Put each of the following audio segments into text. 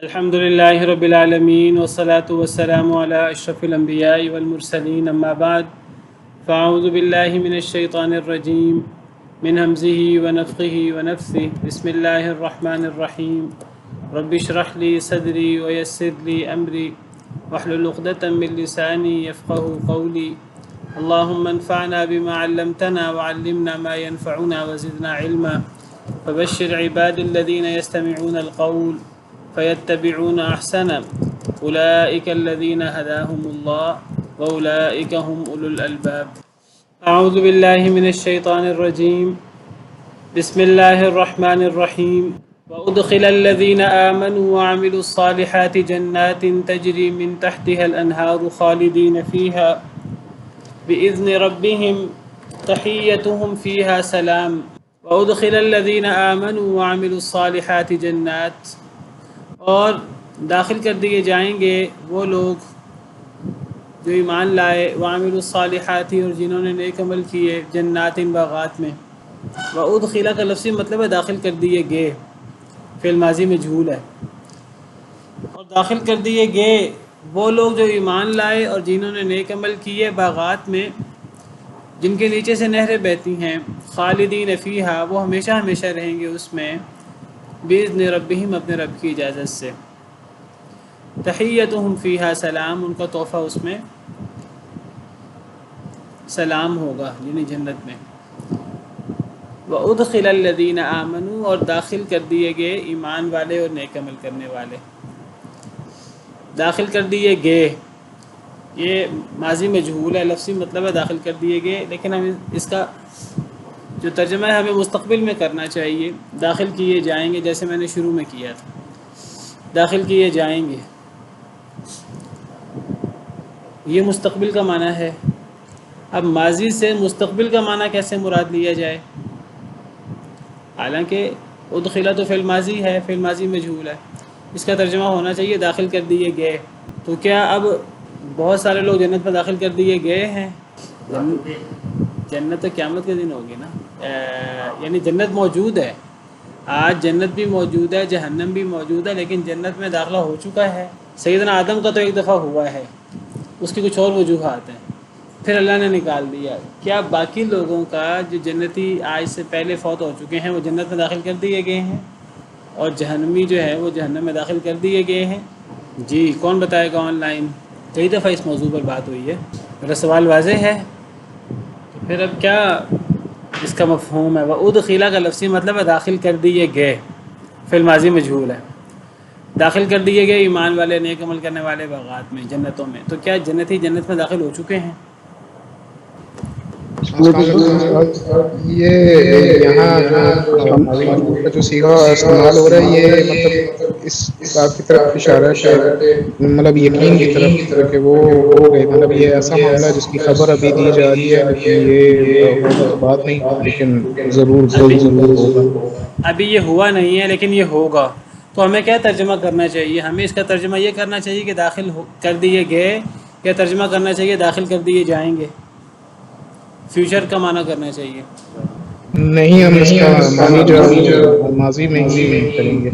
الحمد لله رب العالمين والصلاة والسلام على أشرف الأنبياء والمرسلين أما بعد فأعوذ بالله من الشيطان الرجيم من همزه ونفخه ونفثه بسم الله الرحمن الرحيم رب اشرح لي صدري ويسر لي أمري واحلل عقدة من لساني يفقه قولي اللهم انفعنا بما علمتنا وعلمنا ما ينفعنا وزدنا علما فبشر عباد الذين يستمعون القول فيتبعون أحسنه أولئك الذين هداهم الله وأولئك هم أولو الألباب. أعوذ بالله من الشيطان الرجيم بسم الله الرحمن الرحيم وأدخل الذين آمنوا وعملوا الصالحات جنات تجري من تحتها الأنهار خالدين فيها بإذن ربهم تحيتهم فيها سلام وأدخل الذين آمنوا وعملوا الصالحات جنات، اور داخل کر دیے جائیں گے وہ لوگ جو ایمان لائے وعملوا الصالحات اور جنہوں نے نیک عمل کیے جنات باغات میں. وادخلا کا لفظی مطلب ہے داخل کر دیے گئے، فعل ماضی مجہول ہے. اور داخل کر دیے گئے وہ لوگ جو ایمان لائے اور جنہوں نے نیک عمل کیے باغات میں جن کے نیچے سے نہریں بہتی ہیں، خالدین فیہا وہ ہمیشہ ہمیشہ رہیں گے اس میں، بِإِذْنِ رَبِّهِمْ اپنے رب کی اجازت سے. تحیتہم فیہا سلام، ان کا تحفہ اس میں سلام ہوگا، یعنی جنت میں. وَأُدْخِلَ الَّذِينَ آمَنُوا اور داخل کر دیے گئے ایمان والے اور نیک عمل کرنے والے. داخل کر دیے گئے یہ ماضی مجہول ہے، لفظی مطلب ہے داخل کر دیے گئے، لیکن ہم اس کا جو ترجمہ ہے ہمیں مستقبل میں کرنا چاہیے. داخل کیے جائیں گے، جیسے میں نے شروع میں کیا تھا، داخل کیے جائیں گے، یہ مستقبل کا معنی ہے. اب ماضی سے مستقبل کا معنی کیسے مراد لیا جائے؟ حالانکہ ادخلا تو فعل ماضی ہے، فعل ماضی مجہول ہے، اس کا ترجمہ ہونا چاہیے داخل کر دیے گئے. تو کیا اب بہت سارے لوگ جنت میں داخل کر دیے گئے ہیں؟ جنت تو قیامت کے دن ہوگی نا، یعنی جنت موجود ہے، آج جنت بھی موجود ہے، جہنم بھی موجود ہے، لیکن جنت میں داخلہ ہو چکا ہے. سیدنا آدم کا تو ایک دفعہ ہوا ہے، اس کی کچھ اور وجوہات ہیں، پھر اللہ نے نکال دیا. کیا باقی لوگوں کا جو جنتی آج سے پہلے فوت ہو چکے ہیں وہ جنت میں داخل کر دیے گئے ہیں، اور جہنمی جو ہے وہ جہنم میں داخل کر دیے گئے ہیں؟ جی کون بتائے گا آن لائن؟ کئی دفعہ اس موضوع پر بات ہوئی ہے، میرا سوال واضح ہے. پھر اب کیا اس کا مفہوم ہے؟ وَأُدْخِلَ کا لفظی مطلب ہے داخل کر دیے گئے، فعل ماضی مجہول ہے. داخل کر دیے گئے ایمان والے نیک عمل کرنے والے باغات میں، جنتوں میں. تو کیا جنتی جنت میں داخل ہو چکے ہیں؟ یہ یہاں جو کا جو صیغہ استعمال ہو رہا ہے یہ مطلب اس بات کی طرف اشارہ ہے کہ مطلب یقین کی طرف کہ وہ ہو گئے، مطلب یہ ایسا معاملہ ہے جس کی خبر ابھی دی جا رہی ہے، لیکن یہ ہوگا تو بات نہیں، لیکن ضرور کوئی ضرور ہوگا. ابھی یہ ہوا نہیں ہے لیکن یہ ہوگا. تو ہمیں کیا ترجمہ کرنا چاہیے؟ ہمیں اس کا ترجمہ یہ کرنا چاہیے کہ داخل کر دیے گئے، یا ترجمہ کرنا چاہیے داخل کر دیے جائیں گے؟ فیوچر کا معنی کرنا چاہیے. نہیں، ہم اس کا معنی جو ماضی میں ہی کریں گے.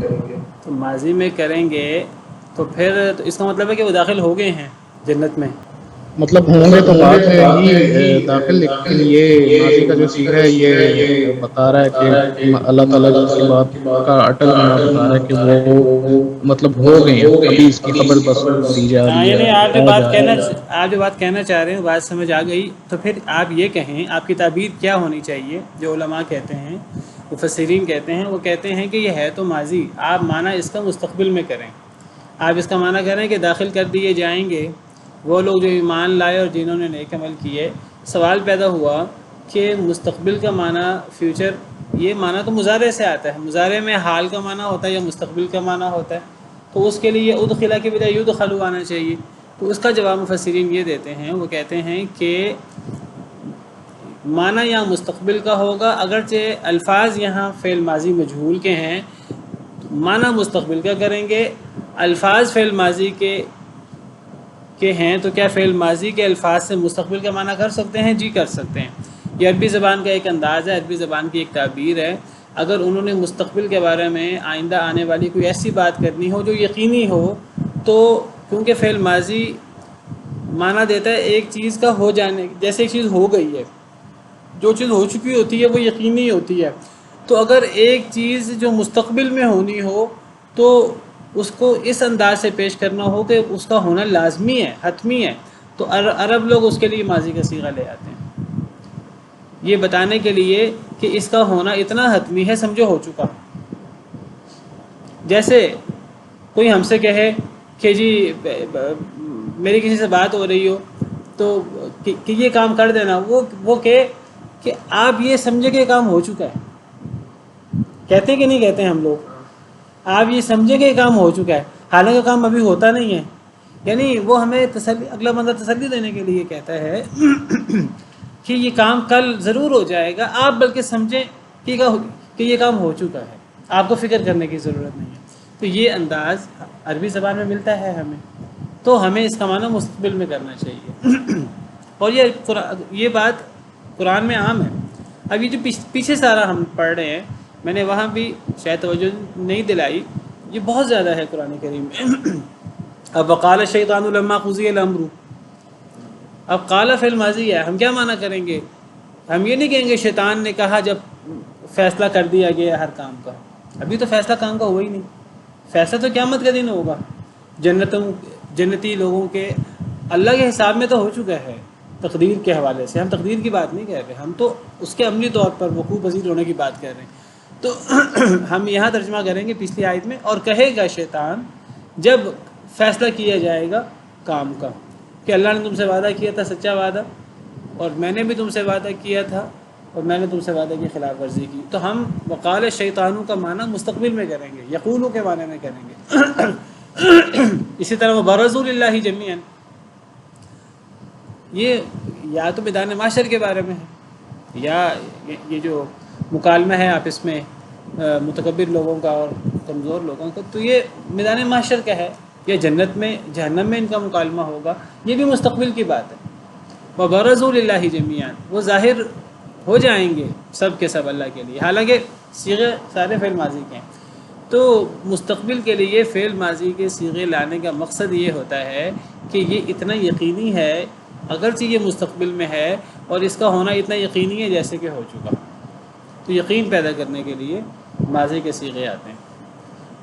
تو ماضی میں کریں گے تو پھر تو اس کا مطلب ہے کہ وہ داخل ہو گئے ہیں جنت میں. مطلب ہوں گے تو بعد میں ہی داخل، لیکن یہ ماضی کا جو صیغہ ہے یہ بتا رہا ہے کہ اللہ تعالیٰ اس کی بات کا اٹل ہونا بتا رہا ہے کہ وہ مطلب ہو گئے ہیں، ابھی اس کی خبر بس دی جا ہاں، رہی ہے، یعنی آپ جو ہے. بات کہنا چاہ رہے ہیں بات سمجھ آ گئی. تو پھر آپ یہ کہیں، آپ کی تعبیر کیا ہونی چاہیے؟ جو علماء کہتے ہیں، مفسرین کہتے ہیں، وہ کہتے ہیں کہ یہ ہے تو ماضی، آپ معنی اس کا مستقبل میں کریں. آپ اس کا معنی کریں کہ داخل کر دیے جائیں گے وہ لوگ جو ایمان لائے اور جنہوں نے نیک عمل کیے. سوال پیدا ہوا کہ مستقبل کا معنی فیوچر، یہ معنی تو مضارع سے آتا ہے، مضارع میں حال کا معنی ہوتا ہے یا مستقبل کا معنی ہوتا ہے، تو اس کے لیے ادخلا کی بجائے یدخلوا آنا چاہیے. تو اس کا جواب مفسرین یہ دیتے ہیں، وہ کہتے ہیں کہ معنی یہاں مستقبل کا ہوگا، اگرچہ الفاظ یہاں فعل ماضی مجہول کے ہیں، معنی مستقبل کا کریں گے. الفاظ فعل ماضی کے ہیں، تو کیا فعل ماضی کے الفاظ سے مستقبل کا معنی کر سکتے ہیں؟ جی کر سکتے ہیں. یہ عربی زبان کا ایک انداز ہے، عربی زبان کی ایک تعبیر ہے. اگر انہوں نے مستقبل کے بارے میں آئندہ آنے والی کوئی ایسی بات کرنی ہو جو یقینی ہو، تو کیونکہ فعل ماضی معنی دیتا ہے ایک چیز کا ہو جانے، جیسے ایک چیز ہو گئی ہے، جو چیز ہو چکی ہوتی ہے وہ یقینی ہوتی ہے، تو اگر ایک چیز جو مستقبل میں ہونی ہو تو اس کو اس انداز سے پیش کرنا ہو کہ اس کا ہونا لازمی ہے، حتمی ہے، تو عرب لوگ اس کے لیے ماضی کا صیغہ لے آتے ہیں، یہ بتانے کے لیے کہ اس کا ہونا اتنا حتمی ہے، سمجھو ہو چکا۔ جیسے کوئی ہم سے کہے کہ جی میری کسی سے بات ہو رہی ہو تو کہ یہ کام کر دینا، وہ کہ آپ یہ سمجھے کہ یہ کام ہو چکا ہے، کہتے ہیں کہ نہیں کہتے ہیں ہم لوگ، آپ یہ سمجھے کہ یہ کام ہو چکا ہے، حالانکہ کام ابھی ہوتا نہیں ہے، یعنی وہ ہمیں تسلی، اگلا بندہ تسلی دینے کے لیے کہتا ہے کہ یہ کام کل ضرور ہو جائے گا، آپ بلکہ سمجھیں کہ یہ کام ہو چکا ہے، آپ کو فکر کرنے کی ضرورت نہیں ہے۔ تو یہ انداز عربی زبان میں ملتا ہے ہمیں، تو ہمیں اس کا معنی مستقبل میں کرنا چاہیے، اور یہ بات قرآن میں عام ہے۔ اب یہ جو پیچھے سارا ہم پڑھ رہے ہیں، میں نے وہاں بھی شاید توجہ نہیں دلائی، یہ بہت زیادہ ہے قرآن کریم میں۔ اب وقال الشیطان لما قضی الامر، اب قال فعل ماضی ہے، ہم کیا معنی کریں گے؟ ہم یہ نہیں کہیں گے شیطان نے کہا جب فیصلہ کر دیا گیا ہر کام کا، ابھی تو فیصلہ کام کا ہوا ہی نہیں، فیصلہ تو قیامت کا دن ہوگا، جنتی لوگوں کے اللہ کے حساب میں تو ہو چکا ہے، تقدیر کے حوالے سے ہم تقدیر کی بات نہیں کر رہے، ہم تو اس کے عملی طور پر وقوع پذیر ہونے کی بات کر رہے ہیں۔ تو ہم یہاں ترجمہ کریں گے پچھلی آیت میں، اور کہے گا شیطان جب فیصلہ کیا جائے گا کام کا کہ اللہ نے تم سے وعدہ کیا تھا سچا وعدہ، اور میں نے بھی تم سے وعدہ کیا تھا اور میں نے تم سے وعدے کی خلاف ورزی کی، تو ہم وقال شیطانوں کا معنی مستقبل میں کریں گے، یقولوں کے معنی میں کریں گے۔ اسی طرح وہ برزوا للہ جمیعا، یہ یا تو میدان معاشر کے بارے میں ہے، یا یہ جو مکالمہ ہے آپس میں متکبر لوگوں کا اور کمزور لوگوں کا، تو یہ میدان معاشر کا ہے، یا جنت میں جہنم میں ان کا مکالمہ ہوگا، یہ بھی مستقبل کی بات ہے۔ وَبَرَزُوا لِلَّهِ جَمِيعًا، وہ ظاہر ہو جائیں گے سب کے سب اللہ کے لیے، حالانکہ صیغے سارے فعل ماضی کے ہیں۔ تو مستقبل کے لیے فعل ماضی کے صیغے لانے کا مقصد یہ ہوتا ہے کہ یہ اتنا یقینی ہے، اگرچہ یہ مستقبل میں ہے اور اس کا ہونا اتنا یقینی ہے جیسے کہ ہو چکا، تو یقین پیدا کرنے کے لیے ماضی کے صیغے آتے ہیں۔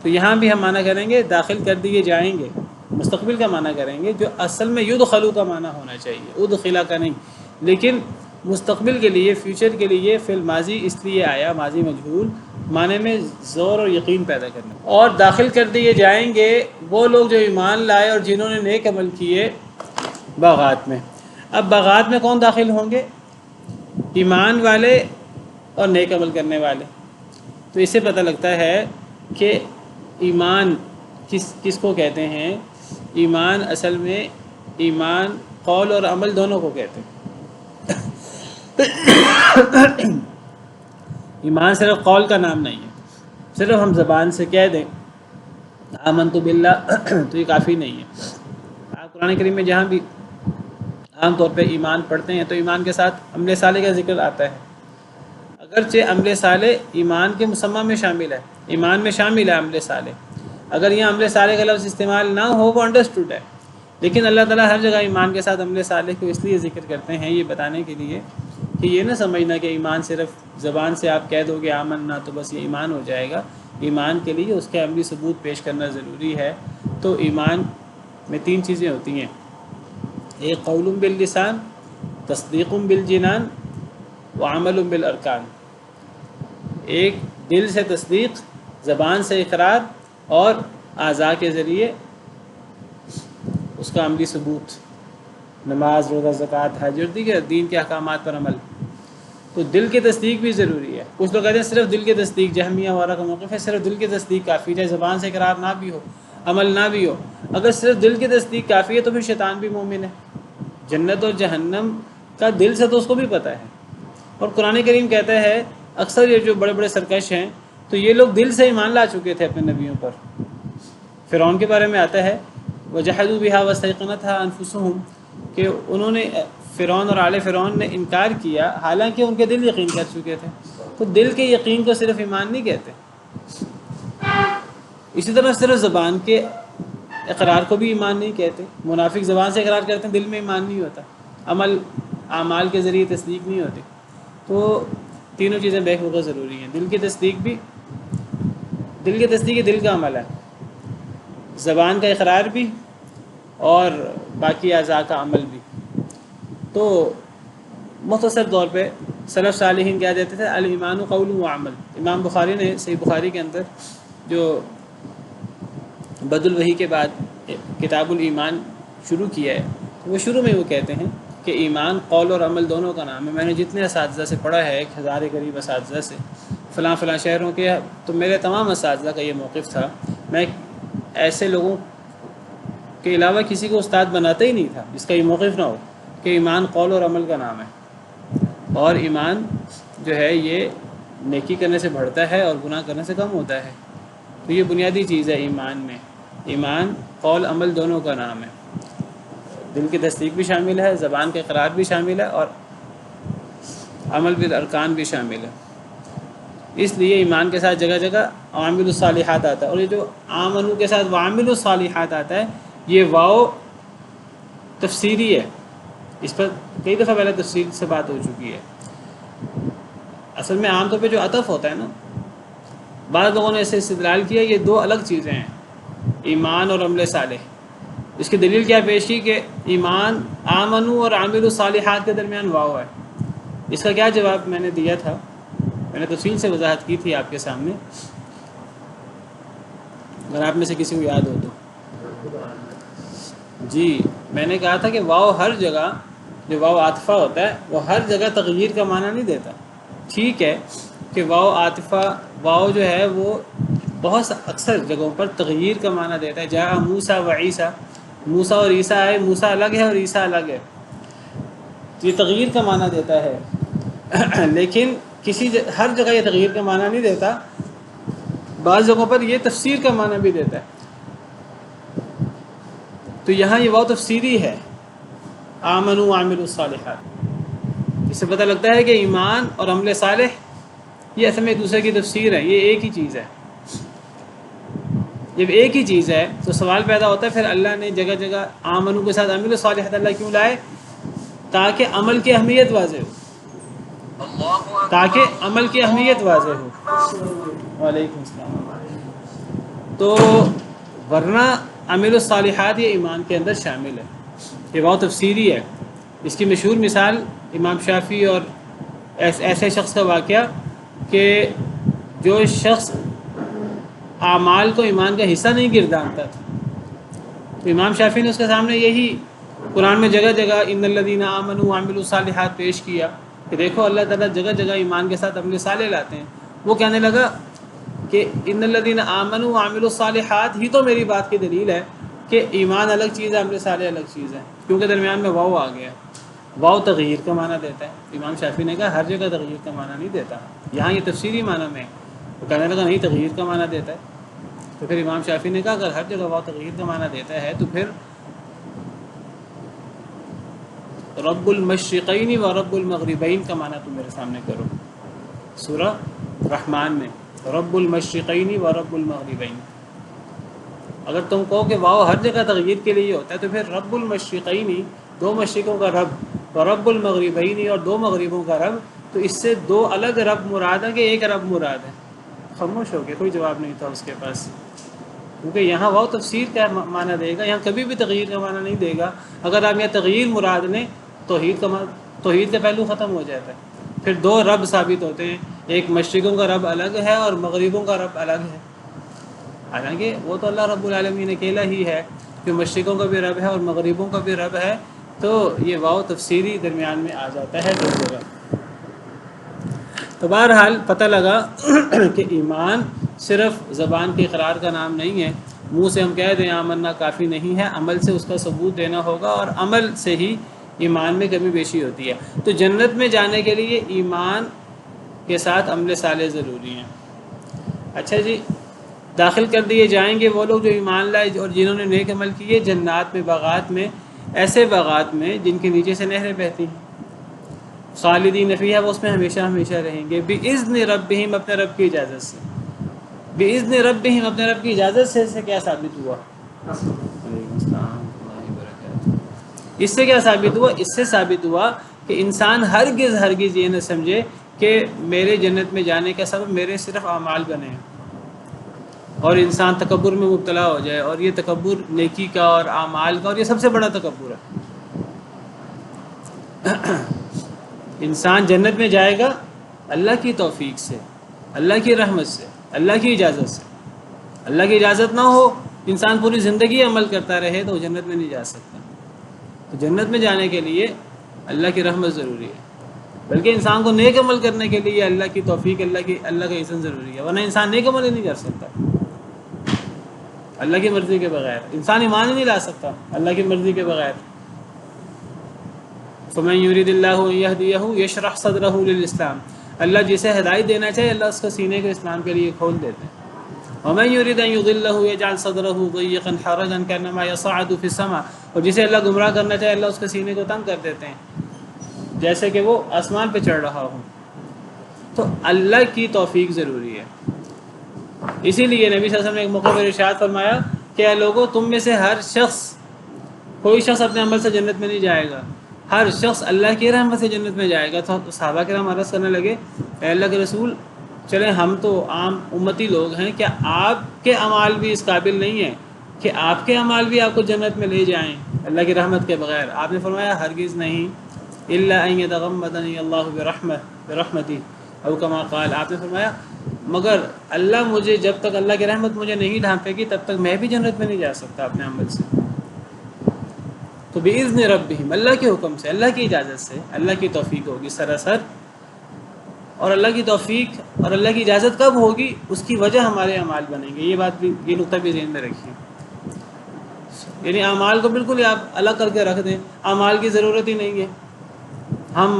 تو یہاں بھی ہم معنی کریں گے داخل کر دیے جائیں گے، مستقبل کا معنی کریں گے جو اصل میں یدخلوا کا معنی ہونا چاہیے، ادخلا کا نہیں، لیکن مستقبل کے لیے، فیوچر کے لیے فعل ماضی اس لیے آیا، ماضی مجہول معنی میں زور اور یقین پیدا کرنا۔ اور داخل کر دیے جائیں گے وہ لوگ جو ایمان لائے اور جنہوں نے نیک عمل کیے باغات میں۔ اب باغات میں کون داخل ہوں گے؟ ایمان والے اور نیک عمل کرنے والے۔ تو اس سے پتہ لگتا ہے کہ ایمان کس کو کہتے ہیں؟ ایمان اصل میں ایمان قول اور عمل دونوں کو کہتے ہیں۔ ایمان صرف قول کا نام نہیں ہے، صرف ہم زبان سے کہہ دیں آمنت باللہ تو یہ کافی نہیں ہے۔ آپ قرآن کریم میں جہاں بھی عام طور پہ ایمان پڑھتے ہیں تو ایمان کے ساتھ عمل صالح کا ذکر آتا ہے، اگرچہ عمل صالح ایمان کے مسمى میں شامل ہے، ایمان میں شامل ہے عمل صالح، اگر یہ عمل صالح کا لفظ استعمال نہ ہو وہ انڈرسٹوڈ ہے، لیکن اللہ تعالیٰ ہر جگہ ایمان کے ساتھ عمل صالح کو اس لیے ذکر کرتے ہیں، یہ بتانے کے لیے کہ یہ نہ سمجھنا کہ ایمان صرف زبان سے آپ کہہ دو کہ آمنا تو بس یہ ایمان ہو جائے گا، ایمان کے لیے اس کے عملی ثبوت پیش کرنا ضروری ہے۔ تو ایمان میں 3 چیزیں ہوتی ہیں، ایک قول باللسان، تصدیق بالجنان وعمل بالارکان، ایک دل سے تصدیق، زبان سے اقرار، اور اعضاء کے ذریعے اس کا عملی ثبوت، نماز، روزہ، زکوٰۃ، حج اور دیگر دین کے احکامات پر عمل۔ تو دل کی تصدیق بھی ضروری ہے۔ کچھ لوگ کہتے ہیں صرف دل کی تصدیق، جہمیہ وغیرہ کا موقف ہے، صرف دل کی تصدیق کافی ہے، زبان سے اقرار نہ بھی ہو، عمل نہ بھی ہو۔ اگر صرف دل کی تصدیق کافی ہے تو پھر شیطان بھی مومن ہے، جنت اور جہنم کا دل سے تو اس کو بھی پتہ ہے۔ اور قرآن کریم کہتا ہے اکثر یہ جو بڑے بڑے سرکش ہیں تو یہ لوگ دل سے ایمان لا چکے تھے اپنے نبیوں پر۔ فرعون کے بارے میں آتا ہے وَجَحَدُوا بِهَا وَاسْتَيْقَنَتْهَا أَنفُسُهُمْ، کہ انہوں نے فرعون اور آل فرعون نے انکار کیا حالانکہ ان کے دل یقین کر چکے تھے۔ تو دل کے یقین کو صرف ایمان نہیں کہتے. اسی طرح صرف زبان کے اقرار کو بھی ایمان نہیں کہتے. منافق زبان سے اقرار کرتے ہیں، دل میں ایمان نہیں ہوتا، اعمال کے ذریعے تصدیق نہیں ہوتی. تو تینوں چیزیں بیک وقت ضروری ہیں. دل کی تصدیق یہ دل کا عمل ہے، زبان کا اقرار بھی اور باقی اعضاء کا عمل بھی. تو مختصر طور پہ سلف صالحین کیا دیتے تھے، الایمان قول و عمل. امام بخاری نے صحیح بخاری کے اندر جو بدء الوحی کے بعد کتاب الایمان شروع کیا ہے، وہ شروع میں وہ کہتے ہیں کہ ایمان قول اور عمل دونوں کا نام ہے. میں نے جتنے اساتذہ سے پڑھا ہے، 1000 کے قریب اساتذہ سے فلاں شہروں کے، تو میرے تمام اساتذہ کا یہ موقف تھا. میں ایسے لوگوں کے علاوہ کسی کو استاد بناتا ہی نہیں تھا جس کا یہ موقف نہ ہو کہ ایمان قول اور عمل کا نام ہے، اور ایمان جو ہے یہ نیکی کرنے سے بڑھتا ہے اور گناہ کرنے سے کم ہوتا ہے. تو یہ بنیادی چیز ہے ایمان میں. ایمان قول عمل دونوں کا نام ہے. دل کی تصدیق بھی شامل ہے، زبان کا اقرار بھی شامل ہے، اور عمل بالارکان بھی شامل ہے. اس لیے ایمان کے ساتھ جگہ جگہ عامل الصالحات آتا ہے، اور یہ جو آمنو کے ساتھ وعامل الصالحات آتا ہے، یہ واو تفسیری ہے. اس پر کئی دفعہ پہلے تفصیل سے بات ہو چکی ہے. اصل میں عام طور پہ جو عطف ہوتا ہے نا، بعض لوگوں نے اسے استدلال کیا یہ دو الگ چیزیں ہیں، ایمان اور عمل صالح. اس کی دلیل کیا پیش کی کہ ایمان آمنو اور عامل الصالحات کے درمیان واو ہے. اس کا کیا جواب میں نے دیا تھا، میں نے تفصیل سے وضاحت کی تھی آپ کے سامنے، اگر آپ میں سے کسی کو یاد ہو تو. جی میں نے کہا تھا کہ واو ہر جگہ، جو واو عاطفہ ہوتا ہے وہ ہر جگہ تغییر کا معنی نہیں دیتا. ٹھیک ہے کہ واو عاطفہ، واو جو ہے وہ بہت اکثر جگہوں پر تغییر کا معنی دیتا ہے. جاء موسیٰ و عیسیٰ، موسیٰ اور عیسیٰ آئے، موسیٰ الگ ہے اور عیسیٰ الگ ہے، تو یہ تغییر کا معنی دیتا ہے. لیکن ہر جگہ یہ تغییر کا معنی نہیں دیتا، بعض جگہوں پر یہ تفسیر کا معنی بھی دیتا ہے. تو یہاں یہ واو تفسیری ہے، آمنوا وعملوا الصالحات. اس سے پتہ لگتا ہے کہ ایمان اور عمل صالح یہ اصل میں ایک دوسرے کی تفسیر ہے، یہ ایک ہی چیز ہے. جب ایک ہی چیز ہے تو سوال پیدا ہوتا ہے پھر اللہ نے جگہ جگہ آمنو کے ساتھ عمل صالحات اللہ کیوں لائے؟ تاکہ عمل کی اہمیت واضح ہو، تاکہ عمل کی اہمیت واضح ہو. وعلیکم السلام. تو ورنہ عمل الصالحات یہ ایمان کے اندر شامل ہے، یہ بہت تفسیری ہے. اس کی مشہور مثال امام شافعی اور ایسے شخص کا واقعہ کہ جو شخص اعمال کو ایمان کا حصہ نہیں گردانتا تھا، تو امام شافعی نے اس کے سامنے یہی قرآن میں جگہ جگہ ان الذین آمنوا وعملوا الصالحات پیش کیا کہ دیکھو اللہ تعالیٰ جگہ جگہ ایمان کے ساتھ عمل صالح لاتے ہیں. وہ کہنے لگا کہ ان الذین آمنوا وعملوا الصالحات ہی تو میری بات کی دلیل ہے کہ ایمان الگ چیز ہے، عمل صالح الگ چیز ہے، کیونکہ درمیان میں واو آ گیا. واو تغییر کا معنی دیتا ہے. امام شافعی نے کہا ہر جگہ تغییر کا معنی نہیں دیتا، یہاں یہ تفسیری معنی میں. وہ کہنے لگا نہیں تغییر کا معنی دیتا ہے. تو پھر امام شافعی نے کہا اگر ہر جگہ واو تغییر کا معنی دیتا ہے تو پھر رب المشرقین و رب المغربین کا معنی تم میرے سامنے کرو. سورہ رحمان میں رب المشرقین و رب المغربین. اگر تم کہو کہ واو ہر جگہ تغییر کے لیے ہوتا ہے تو پھر رب المشرقین دو مشرقوں کا رب، اور رب المغربین اور دو مغربوں کا رب، تو اس سے دو الگ رب مراد ہے کہ ایک رب مراد ہے؟ خاموش ہو گیا، کوئی جواب نہیں تھا اس کے پاس، کیونکہ یہاں واو تفسیر کا معنی دے گا، یہاں کبھی بھی تغییر کا معنی نہیں دے گا. اگر آپ یہاں تغییر مراد لیں توحید کا پہلو ختم ہو جاتا ہے. پھر دو رب ثابت ہوتے ہیں، ایک مشرقوں کا رب الگ ہے اور مغربوں کا رب الگ ہے. حالانکہ وہ تو اللہ رب العالمین اکیلا ہی ہے جو مشرقوں کا بھی رب ہے اور مغربوں کا بھی رب ہے. تو یہ واو تفسیری درمیان میں آ جاتا ہے دو جگہ. تو بہرحال پتہ لگا کہ ایمان صرف زبان کے اقرار کا نام نہیں ہے. منہ سے ہم کہہ دیں آمنا کافی نہیں ہے، عمل سے اس کا ثبوت دینا ہوگا، اور عمل سے ہی ایمان میں کمی بیشی ہوتی ہے. تو جنت میں جانے کے لیے ایمان کے ساتھ عمل صالح ضروری ہیں. اچھا جی، داخل کر دیے جائیں گے وہ لوگ جو ایمان لائے اور جنہوں نے نیک عمل کیے جنات میں، باغات میں، ایسے باغات میں جن کے نیچے سے نہریں بہتی ہیں. خالدین فیہا، وہ اس میں ہمیشہ ہمیشہ رہیں گے، بِإِذْنِ رَبِّهِمْ، اپنے رب کی اجازت سے، بِإِذْنِ رَبِّهِمْ، اپنے رب کی اجازت سے کیا ثابت ہوا؟ وعلیکم السلام ورحمۃ اللہ وبرکاتہ۔ اس سے کیا ثابت ہوا؟ اس سے ثابت ہوا کہ انسان ہرگز ہرگز یہ نہ سمجھے کہ میرے جنت میں جانے کا سبب میرے صرف اعمال بنے ہیں، اور انسان تکبر میں مبتلا ہو جائے، اور یہ تکبر نیکی کا اور اعمال کا، اور یہ سب سے بڑا تکبر ہے۔ انسان جنت میں جائے گا اللہ کی توفیق سے، اللہ کی رحمت سے، اللہ کی اجازت سے۔ اللہ کی اجازت نہ ہو، انسان پوری زندگی عمل کرتا رہے تو وہ جنت میں نہیں جا سکتا۔ تو جنت میں جانے کے لیے اللہ کی رحمت ضروری ہے، بلکہ انسان کو نیک عمل کرنے کے لیے اللہ کی توفیق، اللہ کا اذن ضروری ہے، ورنہ انسان نیک عمل ہی نہیں کر سکتا اللہ کی مرضی کے بغیر۔ انسان ایمان ہی نہیں لا سکتا اللہ کی مرضی کے بغیر۔ فَمَن يُرِدِ اللَّهُ أَن يَهْدِيَهُ يَشْرَحْ صَدْرَهُ لِلْإِسْلَامِ، اللہ جسے ہدایت دینا چاہے اللہ اس کے سینے کو اسلام کے لیے کھول دیتے ہیں۔ وَمَن يُرِدْ أَن يُضِلَّهُ يَجْعَلْ صَدْرَهُ ضَيِّقًا حَرَجًا كَأَنَّمَا يَصَّعَّدُ فِي السَّمَاءِ، اور جسے اللہ گمراہ کرنا چاہے اللہ اس کے سینے کو تنگ کر دیتے ہیں جیسے کہ وہ آسمان پہ چڑھ رہا ہو۔ تو اللہ کی توفیق ضروری ہے۔ اسی لیے نبی صلی اللہ علیہ وسلم نے ایک موقع پر ارشاد فرمایا کہ اے لوگوں، تم میں سے ہر شخص، کوئی شخص اپنے عمل سے جنت میں نہیں جائے گا، ہر شخص اللہ کی رحمت سے جنت میں جائے گا۔ تو صحابہ کرام عرض کرنے لگے، اے اللہ کے رسول، چلیں ہم تو عام امتی لوگ ہیں، کیا آپ کے اعمال بھی اس قابل نہیں ہیں کہ آپ کے اعمال بھی آپ کو جنت میں لے جائیں اللہ کی رحمت کے بغیر؟ آپ نے فرمایا ہرگز نہیں، الا ان یتغمدنی اللہ برحمتی، او کما قال، آپ نے فرمایا مگر اللہ مجھے، جب تک اللہ کی رحمت مجھے نہیں ڈھانپے گی تب تک میں بھی جنت میں نہیں جا سکتا اپنے عمل سے۔ تو بِإِذْنِ رَبِّهِمْ، اللہ کے حکم سے، اللہ کی اجازت سے، اللہ کی توفیق ہوگی سراسر۔ اور اللہ کی توفیق اور اللہ کی اجازت کب ہوگی؟ اس کی وجہ ہمارے اعمال بنیں گے۔ یہ بات بھی، یہ نقطہ بھی ذہن میں رکھیے، یعنی اعمال کو بالکل ہی آپ الگ کر کے رکھ دیں، اعمال کی ضرورت ہی نہیں ہے، ہم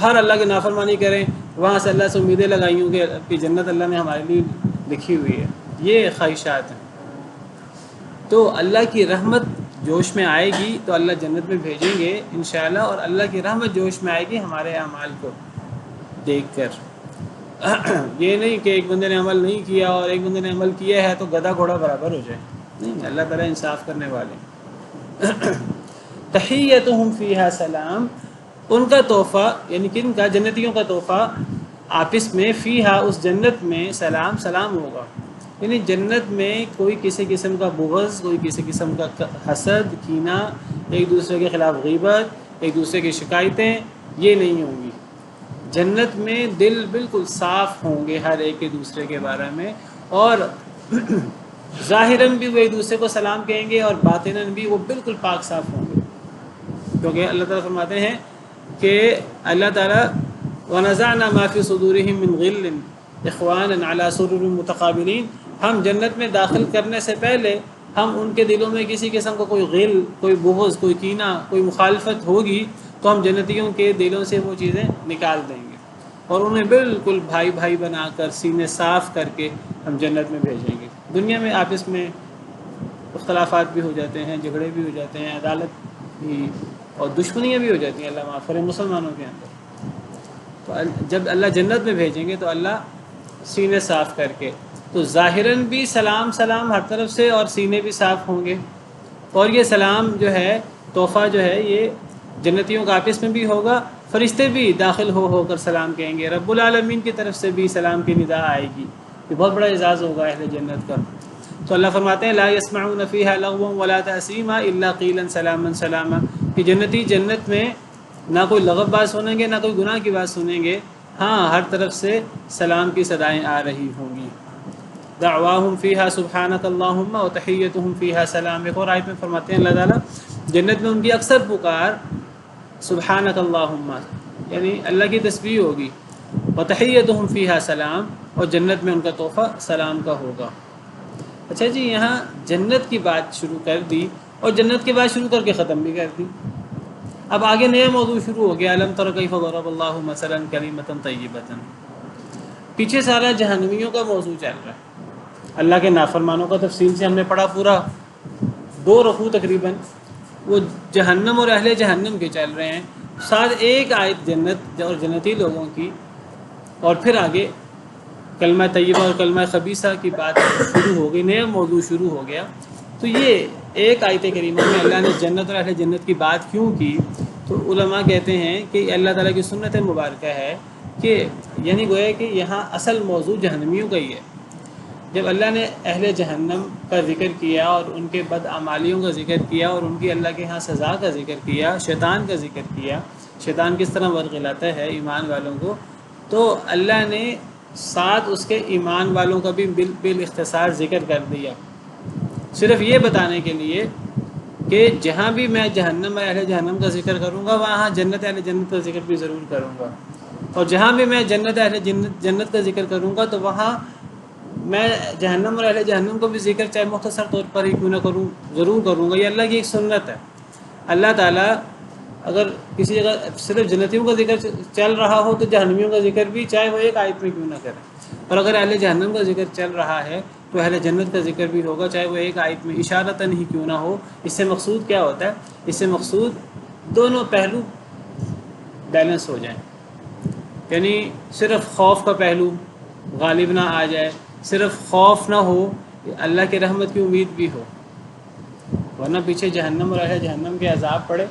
ہر اللہ کی نافرمانی کریں، وہاں سے اللہ سے امیدیں لگائی ہوں کہ جنت اللہ نے ہمارے لیے لکھی ہوئی ہے، یہ خواہشات ہیں۔ تو اللہ کی رحمت جوش میں آئے گی تو اللہ جنت میں بھیجیں گے انشاءاللہ، اور اللہ کی رحمت جوش میں آئے گی ہمارے اعمال کو دیکھ کر۔ یہ نہیں کہ ایک بندے نے عمل نہیں کیا اور ایک بندے نے عمل کیا ہے تو گدھا گھوڑا برابر ہو جائے، نہیں، اللہ تعالیٰ انصاف کرنے والے۔ تحیتہم فیہا سلام، ان کا تحفہ، یعنی کن کا؟ جنتیوں کا تحفہ آپس میں، فیہا، اس جنت میں، سلام، سلام ہوگا۔ یعنی جنت میں کوئی کسی قسم کا بغض، کوئی کسی قسم کا حسد، کینہ، ایک دوسرے کے خلاف غیبت، ایک دوسرے کی شکایتیں، یہ نہیں ہوں گی۔ جنت میں دل بالکل صاف ہوں گے ہر ایک دوسرے کے بارے میں، اور ظاہراً بھی وہ ایک دوسرے کو سلام کہیں گے، اور باطناً بھی وہ بالکل پاک صاف ہوں گے، کیونکہ اللہ تعالیٰ فرماتے ہیں کہ اللہ تعالیٰ وَنَزَعْنَا مَا فِي صُدُورِهِم مِّن غِلٍّ إِخْوَانًا عَلَىٰ سُرُرٍ مُتَقَابِلِينَ، ہم جنت میں داخل کرنے سے پہلے ہم ان کے دلوں میں کسی قسم کا کوئی غل، کوئی بغض، کوئی کینہ، کوئی مخالفت ہوگی تو ہم جنتیوں کے دلوں سے وہ چیزیں نکال دیں گے، اور انہیں بالکل بھائی بھائی بنا کر، سینے صاف کر کے ہم جنت میں بھیجیں گے۔ دنیا میں آپس میں اختلافات بھی ہو جاتے ہیں، جھگڑے بھی ہو جاتے ہیں، عدالت بھی اور دشمنیاں بھی ہو جاتی ہیں، اللہ معاف کرے، مسلمانوں کے اندر۔ تو جب اللہ جنت میں بھیجیں گے تو اللہ سینے صاف کر کے، تو ظاہراً بھی سلام سلام ہر طرف سے، اور سینے بھی صاف ہوں گے، اور یہ سلام جو ہے، تحفہ جو ہے، یہ جنتیوں کا آپس میں بھی ہوگا، فرشتے بھی داخل ہو کر سلام کہیں گے، رب العالمین کی طرف سے بھی سلام کی ندا آئے گی، یہ بہت بڑا اعزاز ہوگا اہل جنت کا۔ تو اللہ فرماتے ہیں لا يسمعون فيها لغوا ولا تأثيما الا قيلا سلاما سلاما، کہ جنتی جنت میں نہ کوئی لغو بات سنیں گے، نہ کوئی گناہ کی بات سنیں گے، ہاں ہر طرف سے سلام کی صدائیں آ رہی ہوں گی۔ دعواہم فیہا سبحانک اللہم وتحیتہم فیہا سلام، ایک اور آیت میں فرماتے ہیں اللہ تعالیٰ جنت میں ان کی اکثر پکار سبحانک اللہم، یعنی اللہ کی تسبیح ہوگی، وتحیتہم فیہا سلام، اور جنت میں ان کا تحفہ سلام کا ہوگا۔ اچھا جی، یہاں جنت کی بات شروع کر دی اور جنت کی بات شروع کر کے ختم بھی کر دی۔ اب آگے نیا موضوع شروع ہو گیا، الم تر کیف ضرب اللہ مثلا کلمۃ طیبۃ، پیچھے سارا جہنمیوں کا موضوع چل رہا ہے، اللہ کے نافرمانوں کا تفصیل سے ہم نے پڑھا، پورا 2 رکوع تقریباً وہ جہنم اور اہل جہنم کے چل رہے ہیں، ساتھ ایک آیت جنت اور جنتی لوگوں کی، اور پھر آگے کلمہ طیبہ اور کلمہ خبیثہ کی بات شروع ہو گئی، نیا موضوع شروع ہو گیا۔ تو یہ ایک آیت کریمہ میں اللہ نے جنت اور اہل جنت کی بات کیوں کی؟ تو علماء کہتے ہیں کہ اللہ تعالیٰ کی سنت مبارکہ ہے کہ یعنی گویا کہ یہاں اصل موضوع جہنمیوں کا ہی ہے۔ جب اللہ نے اہل جہنم کا ذکر کیا اور ان کے بدعمالیوں کا ذکر کیا اور ان کی اللہ کے ہاں سزا کا ذکر کیا، شیطان کا ذکر کیا، شیطان کس طرح ورغلاتا ہے ایمان والوں کو، تو اللہ نے ساتھ اس کے ایمان والوں کا بھی بالاختصار ذکر کر دیا، صرف یہ بتانے کے لیے کہ جہاں بھی میں جہنم اور اہل جہنم کا ذکر کروں گا وہاں جنت اہل جنت کا ذکر بھی ضرور کروں گا، اور جہاں بھی میں جنت اہل جنت کا ذکر کروں گا تو وہاں میں جہنم اور اہل جہنم کو بھی ذکر چاہے مختصر طور پر ہی کیوں نہ کروں ضرور کروں گا۔ یہ اللہ کی ایک سنت ہے۔ اللہ تعالیٰ اگر کسی جگہ صرف جنتیوں کا ذکر چل رہا ہو تو جہنمیوں کا ذکر بھی چاہے وہ ایک آیت میں کیوں نہ کرے، اور اگر اہل جہنم کا ذکر چل رہا ہے تو اہل جنت کا ذکر بھی ہوگا چاہے وہ ایک آیت میں اشارتاً ہی کیوں نہ ہو۔ اس سے مقصود کیا ہوتا ہے؟ اس سے مقصود دونوں پہلو بیلنس ہو جائیں، یعنی صرف خوف کا پہلو غالب نہ آ جائے، صرف خوف نہ ہو، اللہ کی رحمت کی امید بھی ہو، ورنہ پیچھے جہنم اور اہل جہنم کے عذاب پڑے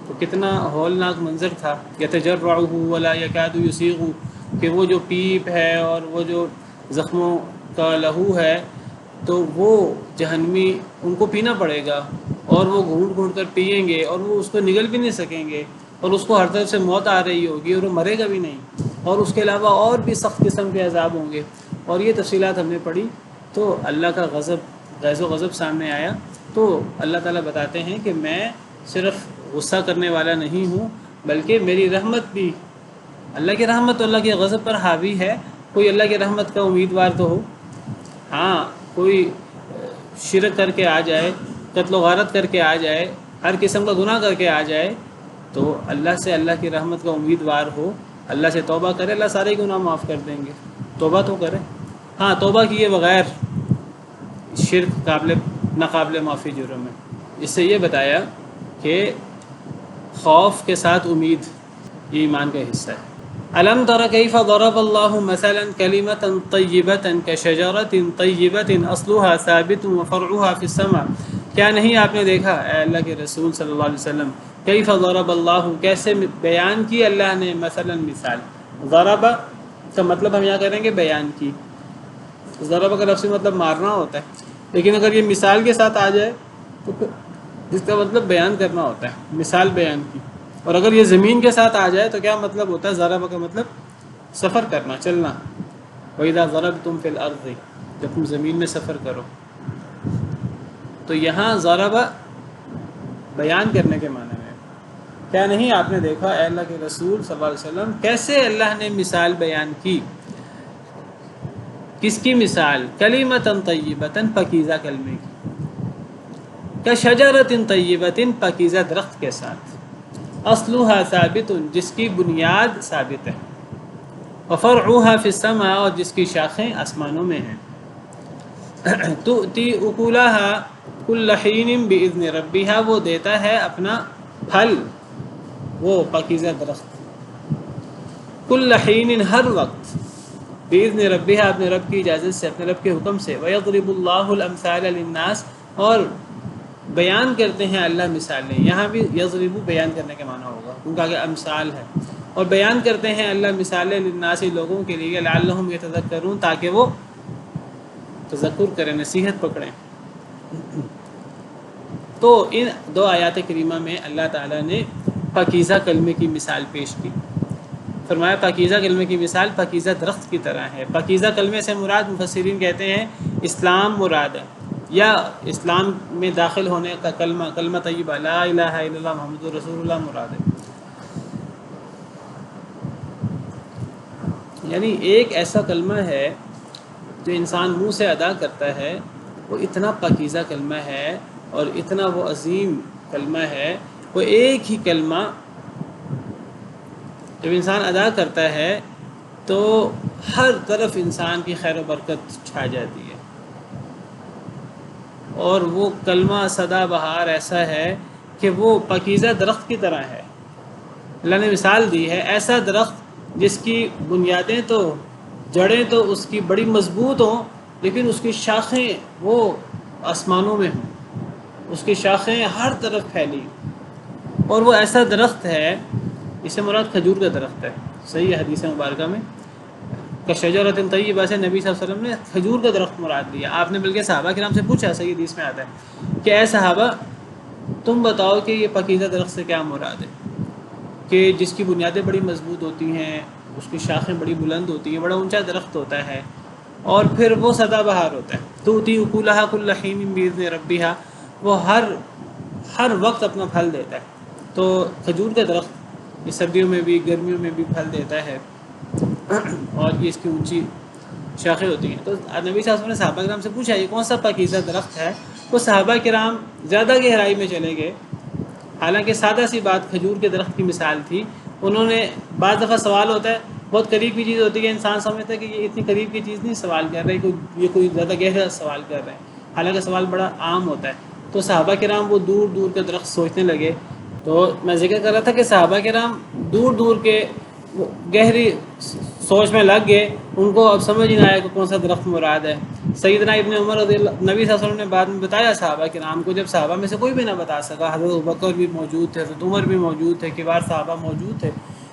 تو کتنا ہولناک منظر تھا۔ یتجرعہ ولا یکاد یسیغ، کہ وہ جو پیپ ہے اور وہ جو زخموں کا لہو ہے تو وہ جہنمی ان کو پینا پڑے گا، اور وہ گھونٹ گھونٹ کر پئیں گے اور وہ اس کو نگل بھی نہیں سکیں گے، اور اس کو ہر طرف سے موت آ رہی ہوگی اور وہ مرے گا بھی نہیں، اور اس کے علاوہ اور بھی سخت قسم کے عذاب ہوں گے، اور یہ تفصیلات ہم نے پڑھی تو اللہ کا غیظ و غضب سامنے آیا۔ تو اللہ تعالیٰ بتاتے ہیں کہ میں صرف غصہ کرنے والا نہیں ہوں بلکہ میری رحمت بھی، اللہ کی رحمت تو اللہ کے غضب پر حاوی ہے۔ کوئی اللہ کی رحمت کا امیدوار تو ہو، ہاں کوئی شرک کر کے آ جائے، قتل و غارت کر کے آ جائے، ہر قسم کا گناہ کر کے آ جائے تو اللہ سے اللہ کی رحمت کا امیدوار ہو، اللہ سے توبہ کرے، اللہ سارے گناہ معاف کر دیں گے، توبہ تو کرے۔ ہاں توبہ کیے بغیر شرک ناقابل معافی جرم ہے۔ اس سے یہ بتایا کہ خوف کے ساتھ امید یہ ایمان کا حصہ ہے۔ الم تر کیف ضرب اللہ مثلا کلمۃ طیبۃ کشجرۃ طیبۃ اصلها ثابت وفرعها فی السماء، کیا نہیں آپ نے دیکھا اے اللہ کے رسول صلی اللہ علیہ وسلم، کیف ضرب اللہ، کیسے بیان کی اللہ نے، مثلا مثال، ضرب کا مطلب ہم یہاں کریں گے بیان کی، ضرب کا لفظی مطلب مارنا ہوتا ہے، لیکن اگر یہ مثال کے ساتھ آ جائے تو اس کا مطلب بیان کرنا ہوتا ہے، مثال بیان کی، اور اگر یہ زمین کے ساتھ آ جائے تو کیا مطلب ہوتا ہے؟ ضرب کا مطلب سفر کرنا، چلنا۔ وَإِذَا ضَرَبْتُمْ فِي الْأَرْضِ، جب تم زمین میں سفر کرو، تو یہاں ضرب بیان کرنے کے معنی میں، کیا نہیں آپ نے دیکھا اے اللہ کے رسول صلی اللہ علیہ وسلم کیسے اللہ نے مثال بیان کی، کس کی مثال؟ کلمۃ طیبۃ، پاکیزہ کلمے کی، کشجرۃ طیبۃ، پاکیزہ درخت کے ساتھ، اصلها ثابت، جس کی بنیاد ثابت ہے، وفرعها فی السماء، اور جس کی شاخیں آسمانوں میں ہیں، تؤتی اکلها کل حین باذن ربها، وہ دیتا ہے اپنا پھل، وہ پاکیزہ درخت، کل حین، ہر وقت، باذن ربها، اپنے رب کی اجازت سے، اپنے رب کے حکم سے، ویضرب اللہ الامثال للناس، اور بیان کرتے ہیں اللہ مثالیں، یہاں بھی یضرب بیان کرنے کے معنی ہوگا کیونکہ آگے امثال ہے، اور بیان کرتے ہیں اللہ مثالیں للناس، لوگوں کے لیے، لعلہم یتذکرون، تاکہ وہ تذکر کریں، نصیحت پکڑیں۔ تو ان دو آیات کریمہ میں اللہ تعالیٰ نے پاکیزہ کلمے کی مثال پیش کی، فرمایا پاکیزہ کلمے کی مثال پاکیزہ درخت کی طرح ہے۔ پاکیزہ کلمے سے مراد مفسرین کہتے ہیں اسلام مراد ہے، یا اسلام میں داخل ہونے کا کلمہ، کلمہ طیبہ لا الہ الا اللہ محمد رسول اللہ مراد ہے، یعنی ایک ایسا کلمہ ہے جو انسان منہ سے ادا کرتا ہے، وہ اتنا پاکیزہ کلمہ ہے اور اتنا وہ عظیم کلمہ ہے، وہ ایک ہی کلمہ جب انسان ادا کرتا ہے تو ہر طرف انسان کی خیر و برکت چھا جاتی ہے، اور وہ کلمہ سدا بہار ایسا ہے کہ وہ پاکیزہ درخت کی طرح ہے، اللہ نے مثال دی ہے ایسا درخت جس کی بنیادیں تو جڑیں تو اس کی بڑی مضبوط ہوں، لیکن اس کی شاخیں وہ آسمانوں میں ہوں، اس کی شاخیں ہر طرف پھیلی، اور وہ ایسا درخت ہے، اس سے مراد کھجور کا درخت ہے۔ صحیح حدیث مبارکہ میں کشجرۃ طیبہ سے نبی صلی اللہ علیہ وسلم نے کھجور کا درخت مراد لیا۔ آپ نے بلکہ صحابہ کرام سے پوچھا، صحیح حدیث میں آتا ہے کہ اے صحابہ تم بتاؤ کہ یہ پاکیزہ درخت سے کیا مراد ہے، کہ جس کی بنیادیں بڑی مضبوط ہوتی ہیں، اس کی شاخیں بڑی بلند ہوتی ہیں، بڑا اونچا درخت ہوتا ہے، اور پھر وہ سدا بہار ہوتا ہے، تؤتی اکلھا کل حین باذن ربھا، وہ ہر وقت اپنا پھل دیتا ہے۔ تو کھجور کا درخت یہ سردیوں میں بھی گرمیوں میں بھی پھل دیتا ہے، اور یہ اس کی اونچی شاخیں ہوتی ہیں۔ تو نبی صلی اللہ علیہ وسلم نے صحابہ کرام سے پوچھا یہ کون سا پاکیزہ درخت ہے؟ وہ صحابہ کرام زیادہ گہرائی میں چلے گئے، حالانکہ سادہ سی بات کھجور کے درخت کی مثال تھی۔ انہوں نے بعض دفعہ سوال ہوتا ہے، بہت قریب کی چیز ہوتی ہے، انسان سمجھتا ہے کہ یہ اتنی قریب کی چیز نہیں سوال کر رہے، یہ کوئی زیادہ گہرا سوال کر رہے ہیں، حالانکہ سوال بڑا عام ہوتا ہے۔ تو صحابہ کرام وہ دور دور کے درخت سوچنے لگے۔ تو میں ذکر کر رہا تھا کہ صحابہ کرام دور دور کے گہری سوچ میں لگ گئے، ان کو اب سمجھ ہی نہ آیا کہ کون سا درخت مراد ہے۔ سیدنا ابن عمر رضی اللہ، نبی صلی اللہ علیہ وسلم نے بعد میں بتایا صحابہ کرام کو، جب صحابہ میں سے کوئی بھی نہ بتا سکا، حضرت ابوبکر بھی موجود تھے، حضرت عمر بھی موجود تھے، کبار صحابہ موجود تھے،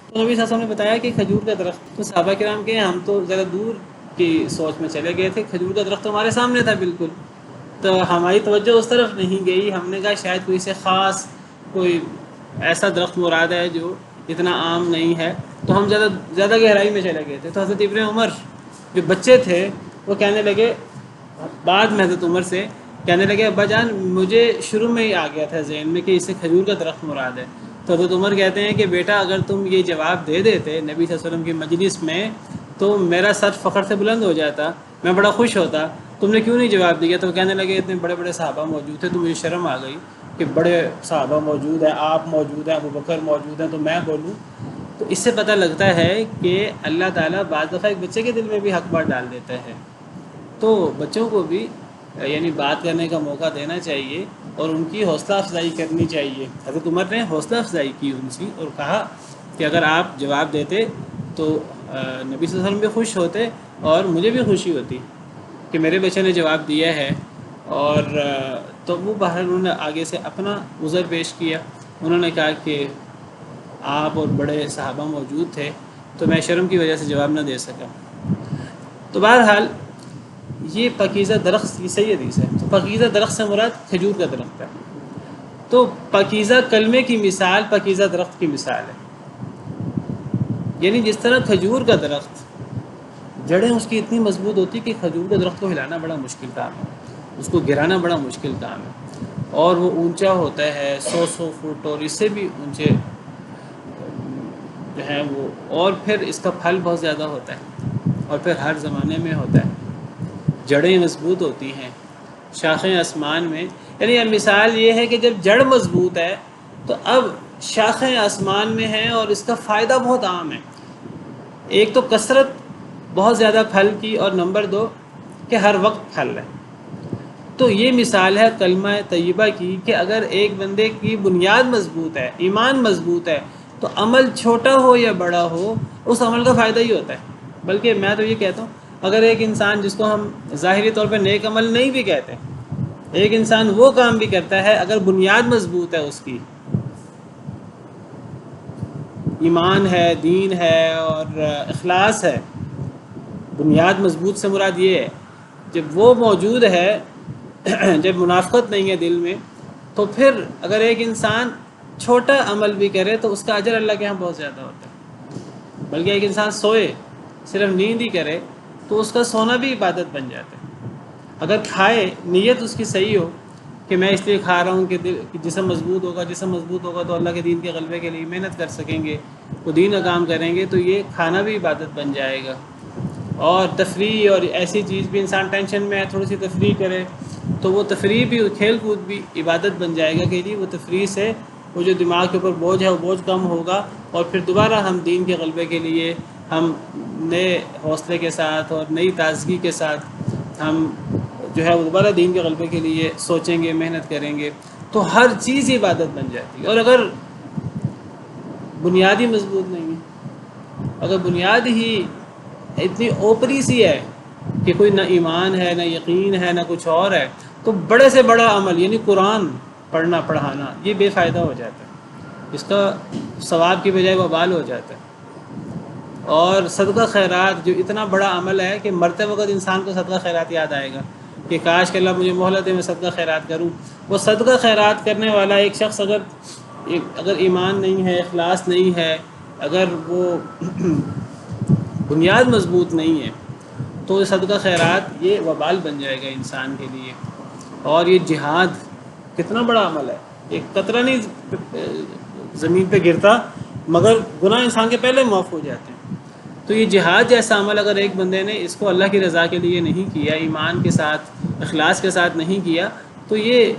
تو نبی صلی اللہ علیہ وسلم نے بتایا کہ کھجور کا درخت۔ تو صحابہ کرام کے ہم تو ذرا دور کی سوچ میں چلے گئے تھے، کھجور کا درخت ہمارے سامنے تھا بالکل، تو ہماری توجہ اس طرف نہیں گئی۔ ہم نے کہا شاید کوئی سے خاص کوئی ایسا درخت مراد ہے جو اتنا عام نہیں ہے، تو ہم زیادہ گہرائی میں چلے گئے تھے۔ تو حضرت ابن عمر جو بچے تھے وہ کہنے لگے بعد میں حضرت عمر سے، کہنے لگے ابا جان مجھے شروع میں ہی آ گیا تھا ذہن میں کہ اس سے کھجور کا درخت مراد ہے۔ تو حضرت عمر کہتے ہیں کہ بیٹا اگر تم یہ جواب دے دیتے نبی صلی اللہ علیہ وسلم کی مجلس میں تو میرا سر فخر سے بلند ہو جاتا، میں بڑا خوش ہوتا، تم نے کیوں نہیں جواب دیا؟ تو کہنے لگے اتنے بڑے بڑے صحابہ موجود تھے تو مجھے شرم آ گئی کہ بڑے صحابہ موجود ہیں، آپ موجود ہیں، ابوبکر موجود ہیں، تو میں بولوں۔ تو اس سے پتہ لگتا ہے کہ اللہ تعالیٰ بعض دفعہ ایک بچے کے دل میں بھی حق بات ڈال دیتا ہے، تو بچوں کو بھی یعنی بات کرنے کا موقع دینا چاہیے اور ان کی حوصلہ افزائی کرنی چاہیے۔ حضرت عمر نے حوصلہ افزائی کی ان سے اور کہا کہ اگر آپ جواب دیتے تو نبی صلی اللہ علیہ وسلم بھی خوش ہوتے اور مجھے بھی خوشی ہوتی کہ میرے بچے نے جواب دیا ہے۔ اور تو وہ باہر انہوں نے آگے سے اپنا عذر پیش کیا، انہوں نے کہا کہ آپ اور بڑے صحابہ موجود تھے تو میں شرم کی وجہ سے جواب نہ دے سکا۔ تو بہرحال یہ پاکیزہ درخت کی صحیح حدیث ہے۔ تو پاکیزہ درخت سے مراد کھجور کا درخت ہے۔ تو پاکیزہ کلمے کی مثال پاکیزہ درخت کی مثال ہے، یعنی جس طرح کھجور کا درخت جڑیں اس کی اتنی مضبوط ہوتی کہ کھجور کے درخت کو ہلانا بڑا مشکل کام ہے، اس کو گرانا بڑا مشکل کام ہے، اور وہ اونچا ہوتا ہے 100 فٹ اور اس سے بھی اونچے جو ہیں وہ، اور پھر اس کا پھل بہت زیادہ ہوتا ہے اور پھر ہر زمانے میں ہوتا ہے، جڑیں مضبوط ہوتی ہیں، شاخیں آسمان میں، یعنی مثال یہ ہے کہ جب جڑ مضبوط ہے تو اب شاخیں آسمان میں ہیں اور اس کا فائدہ بہت عام ہے۔ ایک تو کثرت بہت زیادہ پھل کی، اور نمبر 2 کہ ہر وقت پھل ہے۔ تو یہ مثال ہے کلمہ طیبہ کی کہ اگر ایک بندے کی بنیاد مضبوط ہے، ایمان مضبوط ہے، تو عمل چھوٹا ہو یا بڑا ہو اس عمل کا فائدہ ہی ہوتا ہے۔ بلکہ میں تو یہ کہتا ہوں اگر ایک انسان جس کو ہم ظاہری طور پہ نیک عمل نہیں بھی کہتے، ایک انسان وہ کام بھی کرتا ہے اگر بنیاد مضبوط ہے، اس کی ایمان ہے، دین ہے اور اخلاص ہے، بنیاد مضبوط سے مراد یہ ہے جب وہ موجود ہے، جب منافقت نہیں ہے دل میں، تو پھر اگر ایک انسان چھوٹا عمل بھی کرے تو اس کا اجر اللہ کے یہاں بہت زیادہ ہوتا ہے۔ بلکہ ایک انسان سوئے صرف نیند ہی کرے تو اس کا سونا بھی عبادت بن جاتا ہے۔ اگر کھائے، نیت اس کی صحیح ہو کہ میں اس لیے کھا رہا ہوں کہ جسم مضبوط ہوگا، جسم مضبوط ہوگا تو اللہ کے دین کے غلبے کے لیے محنت کر سکیں گے، وہ دین کا کام کریں گے، تو یہ کھانا بھی عبادت بن جائے گا۔ اور تفریح اور ایسی چیز بھی، انسان ٹینشن میں ہے تھوڑی سی تفریح کرے تو وہ تفریح بھی، کھیل کود بھی عبادت بن جائے گا کہ جی وہ تفریح سے وہ جو دماغ کے اوپر بوجھ ہے وہ بوجھ کم ہوگا، اور پھر دوبارہ ہم دین کے غلبے کے لیے ہم نئے حوصلے کے ساتھ اور نئی تازگی کے ساتھ ہم جو ہے وہ دوبارہ دین کے غلبے کے لیے سوچیں گے، محنت کریں گے، تو ہر چیز عبادت بن جاتی ہے۔ اور اگر بنیاد ہی مضبوط نہیں ہے. اگر بنیاد ہی اتنی اوپری سی ہے کہ کوئی نہ ایمان ہے نہ یقین ہے نہ کچھ اور ہے، تو بڑے سے بڑا عمل یعنی قرآن پڑھنا پڑھانا یہ بے فائدہ ہو جاتا ہے، اس کا ثواب کی بجائے وبال ہو جاتا ہے. اور صدقہ خیرات جو اتنا بڑا عمل ہے کہ مرتے وقت انسان کو صدقہ خیرات یاد آئے گا کہ کاش کہ اللہ مجھے مہلت ہے میں صدقہ خیرات کروں. وہ صدقہ خیرات کرنے والا ایک شخص اگر ایمان نہیں ہے، اخلاص نہیں ہے، اگر وہ بنیاد مضبوط نہیں ہے، تو صدقہ خیرات یہ وبال بن جائے گا انسان کے لیے. اور یہ جہاد کتنا بڑا عمل ہے، ایک قطرہ نہیں زمین پہ گرتا مگر گناہ انسان کے پہلے معاف ہو جاتے ہیں. تو یہ جہاد جیسا عمل اگر ایک بندے نے اس کو اللہ کی رضا کے لیے نہیں کیا، ایمان کے ساتھ اخلاص کے ساتھ نہیں کیا، تو یہ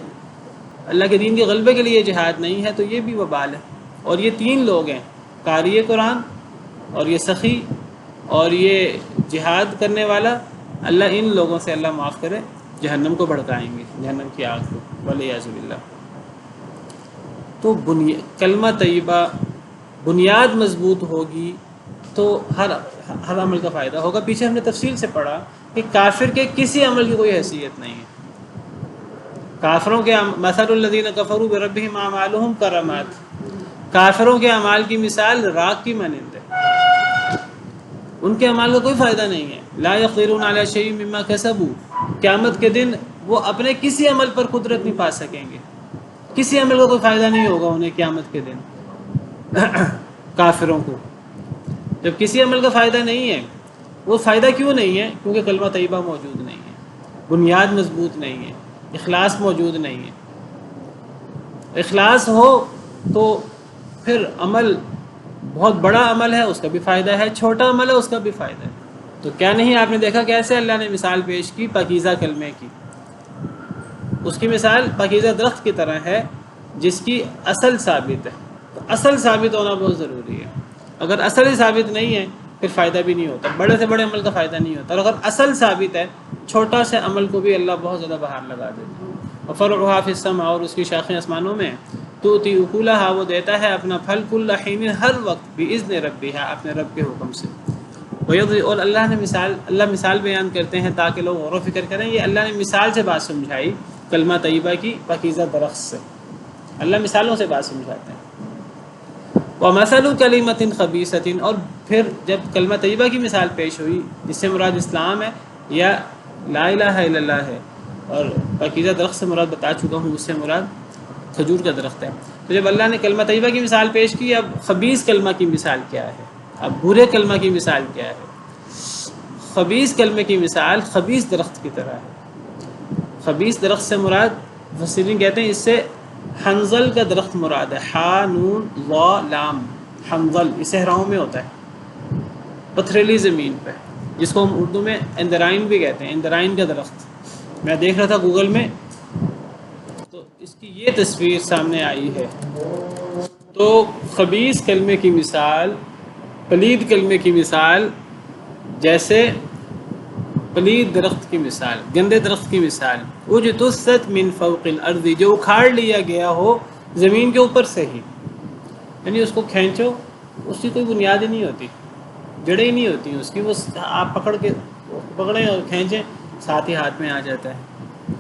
اللہ کے دین کے غلبے کے لیے جہاد نہیں ہے، تو یہ بھی وبال ہے. اور یہ تین لوگ ہیں، قاری قرآن اور یہ سخی اور یہ جہاد کرنے والا، اللہ ان لوگوں سے اللہ معاف کرے جہنم کو بھڑکائیں گے، جہنم کی آگ کو، والعیاذ باللہ. تو کلمہ طیبہ بنیاد مضبوط ہوگی تو ہر عمل کا فائدہ ہوگا. پیچھے ہم نے تفصیل سے پڑھا کہ کافر کے کسی عمل کی کوئی حیثیت نہیں ہے. کافروں کے مثل الذین کفروا بربہم اعمالهم کرمات، کافروں کے اعمال کی مثال راکھ کی مانند ہے، ان کے اعمال کا کوئی فائدہ نہیں ہے. لا یقدرون علی شیء مما کسبوا، قیامت کے دن وہ اپنے کسی عمل پر قدرت نہیں پا سکیں گے، کسی عمل کا کوئی فائدہ نہیں ہوگا انہیں قیامت کے دن. کافروں کو جب کسی عمل کا فائدہ نہیں ہے، وہ فائدہ کیوں نہیں ہے؟ کیونکہ کلمہ طیبہ موجود نہیں ہے، بنیاد مضبوط نہیں ہے، اخلاص موجود نہیں ہے. اخلاص ہو تو پھر عمل بہت بڑا عمل ہے اس کا بھی فائدہ ہے، چھوٹا عمل ہے اس کا بھی فائدہ ہے. تو کیا نہیں آپ نے دیکھا کیسے اللہ نے مثال پیش کی پاکیزہ کلمے کی. اس کی مثال پاکیزہ درخت کی طرح ہے جس کی اصل ثابت ہے. تو اصل ثابت ہونا بہت ضروری ہے. اگر اصل ہی ثابت نہیں ہے پھر فائدہ بھی نہیں ہوتا، بڑے سے بڑے عمل کا فائدہ نہیں ہوتا. اور اگر اصل ثابت ہے چھوٹا سے عمل کو بھی اللہ بہت زیادہ باہر لگا دیتا ہے. وفرعها فی السماء، اور اس کی شاخیں آسمانوں میں. تؤتی اکلھا، وہ دیتا ہے اپنا پھل کل حین، ہر وقت، باذن ربھا، اپنے رب کے حکم سے. اور اللہ مثال بیان کرتے ہیں تاکہ لوگ غور و فکر کریں. یہ اللہ نے مثال سے بات سمجھائی کلمہ طیبہ کی پاکیزہ درخت سے، اللہ مثالوں سے بات سمجھاتے ہیں. وَمَثَلُ كَلِمَةٍ خَبِيثَةٍ، اور پھر جب کلمہ طیبہ کی مثال پیش ہوئی جس سے مراد اسلام ہے یا لا الہ الا اللہ ہے، اور پاکیزہ درخت سے مراد بتا چکا ہوں، اس سے مراد کھجور کا درخت ہے. تو جب اللہ نے کلمہ طیبہ کی مثال پیش کی، اب خبیث کلمہ کی مثال کیا ہے، اب برے کلمہ کی مثال کیا ہے. خبیث کلمے کی مثال خبیث درخت کی طرح ہے. خبیث درخت سے مراد مفسرین کہتے ہیں اس سے حنظل کا درخت مراد ہے، حا نون وا لام، حنظل یہ صحراؤں میں ہوتا ہے، پتھریلی زمین پہ، جس کو ہم اردو میں اندرائن بھی کہتے ہیں. اندرائن کا درخت میں دیکھ رہا تھا گوگل میں تو اس کی یہ تصویر سامنے آئی ہے. تو خبیث کلمے کی مثال، پلید کلمے کی مثال جیسے پلید درخت کی مثال، گندے درخت کی مثال. اجتثت من فوق الارض، جو اکھاڑ لیا گیا ہو زمین کے اوپر سے ہی، یعنی اس کو کھینچو اس کی کوئی بنیاد ہی نہیں ہوتی، جڑیں ہی نہیں ہوتی اس کی، وہ آپ پکڑیں اور کھینچیں ساتھ ہی ہاتھ میں آ جاتا ہے،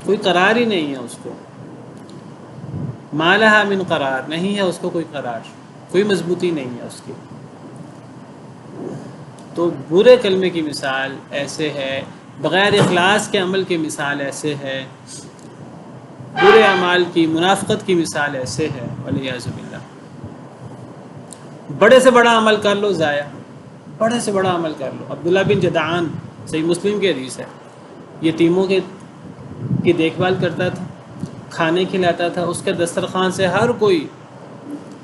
کوئی قرار ہی نہیں ہے اس کو. ما لہا من قرار، نہیں ہے اس کو کوئی قرار، کوئی مضبوطی نہیں ہے اس کی. تو برے کلمے کی مثال ایسے ہے، بغیر اخلاص کے عمل کی مثال ایسے ہے، برے اعمال کی، منافقت کی مثال ایسے ہے، والعیاذ باللہ. بڑے سے بڑا عمل کر لو ضائع، بڑے سے بڑا عمل کر لو. عبداللہ بن جدعان، صحیح مسلم کی حدیث ہے، یتیموں کی دیکھ بھال کرتا تھا، کھانے کھلاتا تھا. اس کے دسترخوان سے ہر کوئی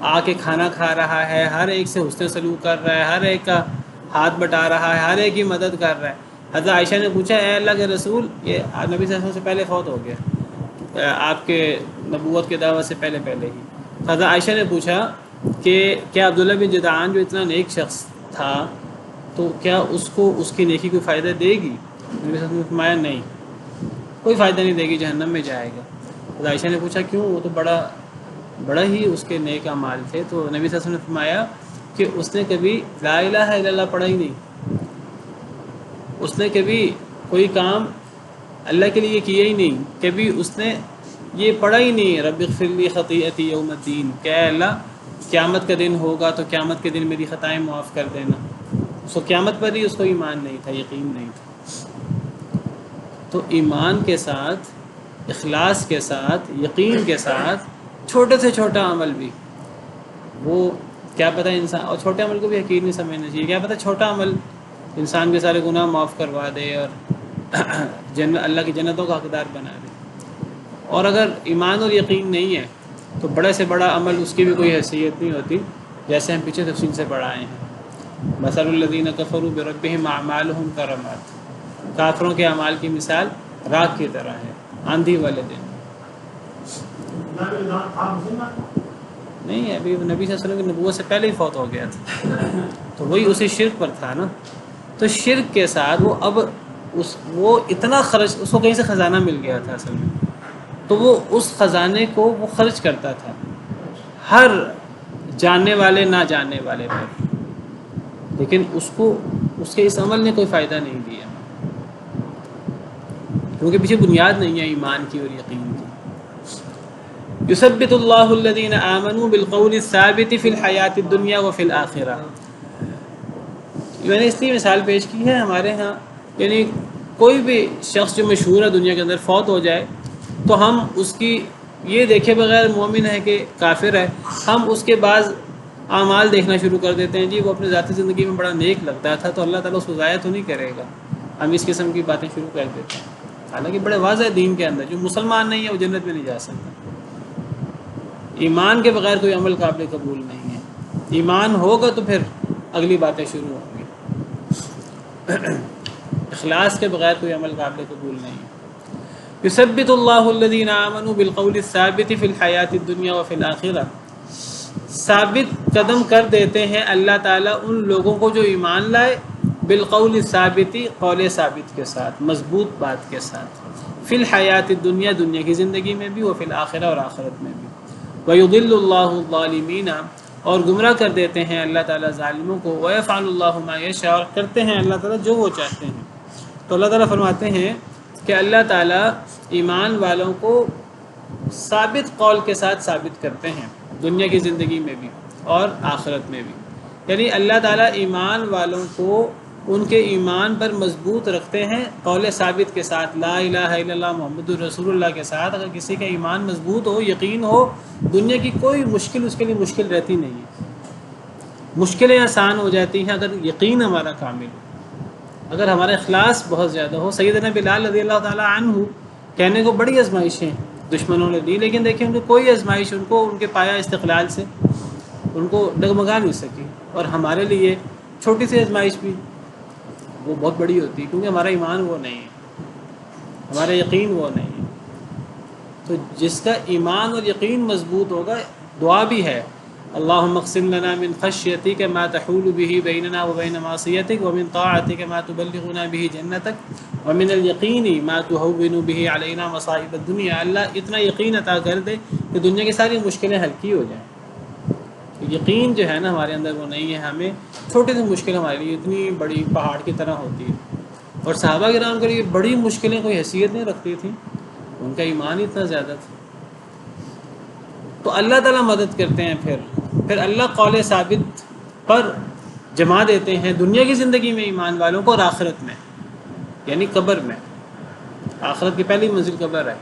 آ کے کھانا کھا رہا ہے، ہر ایک سے حسن سلوک کر رہا ہے، ہر ایک کا ہاتھ بٹا رہا ہے، ہر ایک کی مدد کر رہا ہے. حضرت عائشہ نے پوچھا اے اللہ کے رسول، یہ نبی صلی اللہ علیہ وسلم سے پہلے فوت ہو گیا، آپ کے نبوت کے دعوت سے پہلے ہی. حضرت عائشہ نے پوچھا کہ کیا عبداللہ بن جدعان جو اتنا نیک شخص تھا تو کیا اس کو اس کی نیکی کو فائدہ دے گی؟ نبی صلی اللہ علیہ وسلم نے فرمایا نہیں، کوئی فائدہ نہیں دے گی، جہنم میں جائے گا. حضرت عائشہ نے پوچھا کیوں؟ وہ تو بڑا بڑا ہی اس کے نیک اعمال تھے، تو نبی صلی اللہ علیہ وسلم نے فرمایا کہ اس نے کبھی لا الہ الا اللہ پڑھا ہی نہیں، اس نے کبھی کوئی کام اللہ کے لیے کیا ہی نہیں، کبھی اس نے یہ پڑھا ہی نہیں رب اغفر لی خطیئتی یوم الدین، کہ اے اللہ قیامت کا دن ہوگا تو قیامت کے دن میری خطائیں معاف کر دینا. اس کو قیامت پر ہی اس کو ایمان نہیں تھا، یقین نہیں تھا. تو ایمان کے ساتھ، اخلاص کے ساتھ، یقین کے ساتھ چھوٹے سے چھوٹا عمل بھی، وہ کیا پتہ انسان، اور چھوٹے عمل کو بھی حقیر نہیں سمجھنا چاہیے، کیا پتہ چھوٹا عمل انسان کے سارے گناہ معاف کروا دے اور اللہ کی جنتوں کا حقدار بنا دے. اور اگر ایمان اور یقین نہیں ہے تو بڑے سے بڑا عمل اس کی بھی کوئی حیثیت نہیں ہوتی، جیسے ہم پیچھے تفصیل سے پڑھائے ہیں. مثل الذین کفروا بربہم اعمالہم کرماد، کافروں کے اعمال کی مثال راکھ کی طرح ہے آندھی والے دن. نہیں، ابھی نبی صلی اللہ علیہ وسلم کی نبوت سے پہلے ہی فوت ہو گیا تھا، تو وہی اسی شرک پر تھا نا. تو شرک کے ساتھ وہ اب وہ اتنا خرچ، اس کو کہیں سے خزانہ مل گیا تھا اصل میں، تو وہ اس خزانے کو وہ خرچ کرتا تھا ہر جاننے والے نہ جاننے والے پر، لیکن اس کو اس کے اس عمل نے کوئی فائدہ نہیں دیا، کیونکہ پیچھے بنیاد نہیں ہے ایمان کی اور یقین کی. یثبت اللہ الذین آمنوا بالقول الثابت فی الحیات الدنیا وفی الآخرہ. میں نے اس لیے مثال پیش کی ہے ہمارے ہاں، یعنی کوئی بھی شخص جو مشہور ہے دنیا کے اندر فوت ہو جائے تو ہم اس کی یہ دیکھے بغیر مومن ہے کہ کافر ہے، ہم اس کے بعض اعمال دیکھنا شروع کر دیتے ہیں. جی وہ اپنی ذاتی زندگی میں بڑا نیک لگتا تھا تو اللہ تعالیٰ اس کو ضائع تو نہیں کرے گا، ہم اس قسم کی باتیں شروع کر دیتے ہیں. حالانکہ بڑے واضح دین کے اندر جو مسلمان نہیں ہے وہ جنت میں نہیں جا سکتا. ایمان کے بغیر کوئی عمل قابل قبول نہیں ہے، ایمان ہوگا تو پھر اگلی باتیں شروع ہوں گی. اخلاص کے بغیر کوئی عمل قابل قبول نہیں ہے. یثبت اللہ الذین آمنوا بالقول الثابت فی الحیات الدنیا وفی الآخرہ. ثابت قدم کر دیتے ہیں اللہ تعالیٰ ان لوگوں کو جو ایمان لائے، بالقول الثابتی، قول ثابت کے ساتھ، مضبوط بات کے ساتھ، فی الحیات الدنیا، دنیا کی زندگی میں بھی، وفی الآخرہ، اور آخرت میں بھی. وَيُضِلُّ اللَّهُ الظَّالِمِينَ، اور گمراہ کر دیتے ہیں اللہ تعالیٰ ظالموں کو. وَيَفْعَلُ اللَّهُ مَا يَشَاءُ، اور کرتے ہیں اللہ تعالیٰ جو وہ چاہتے ہیں. تو اللہ تعالیٰ فرماتے ہیں کہ اللہ تعالیٰ ایمان والوں کو ثابت قول کے ساتھ ثابت کرتے ہیں دنیا کی زندگی میں بھی اور آخرت میں بھی. یعنی اللہ تعالیٰ ایمان والوں کو ان کے ایمان پر مضبوط رکھتے ہیں قول ثابت کے ساتھ، لا الہ الا اللہ محمد الرسول اللہ کے ساتھ. اگر کسی کا ایمان مضبوط ہو، یقین ہو، دنیا کی کوئی مشکل اس کے لیے مشکل رہتی نہیں ہے، مشکلیں آسان ہو جاتی ہیں اگر یقین ہمارا کامل ہو، اگر ہمارا اخلاص بہت زیادہ ہو. سیدنا بلال رضی اللہ تعالیٰ عنہ کہنے کو بڑی آزمائشیں دشمنوں نے دی، لیکن دیکھیں ان کو کوئی آزمائش ان کے پایا استقلال سے ان کو ڈگمگا نہیں سکی. اور ہمارے لیے چھوٹی سی آزمائش بھی وہ بہت بڑی ہوتی ہے، کیونکہ ہمارا ایمان وہ نہیں ہے، ہمارا یقین وہ نہیں ہے. تو جس کا ایمان اور یقین مضبوط ہوگا، دعا بھی ہے، اللہم اقسم لنا من خشیتک ما تحول به بیننا وبین معصیتک ومن طاعتک ما تبلغنا به جنتک ومن الیقین ما تهون به علینا مصائب الدنیا. اللہ اتنا یقین عطا کر دے کہ دنیا کی ساری مشکلیں ہلکی ہو جائیں. یقین جو ہے نا ہمارے اندر وہ نہیں ہے، ہمیں چھوٹی سی مشکل ہمارے لیے اتنی بڑی پہاڑ کی طرح ہوتی ہے. اور صحابہ کرام کے لیے بڑی مشکلیں کوئی حیثیت نہیں رکھتی تھیں، ان کا ایمان ہی اتنا زیادہ تھا. تو اللہ تعالیٰ مدد کرتے ہیں، پھر اللہ قول ثابت پر جما دیتے ہیں دنیا کی زندگی میں ایمان والوں کو، اور آخرت میں یعنی قبر میں. آخرت کی پہلی منزل قبر ہے.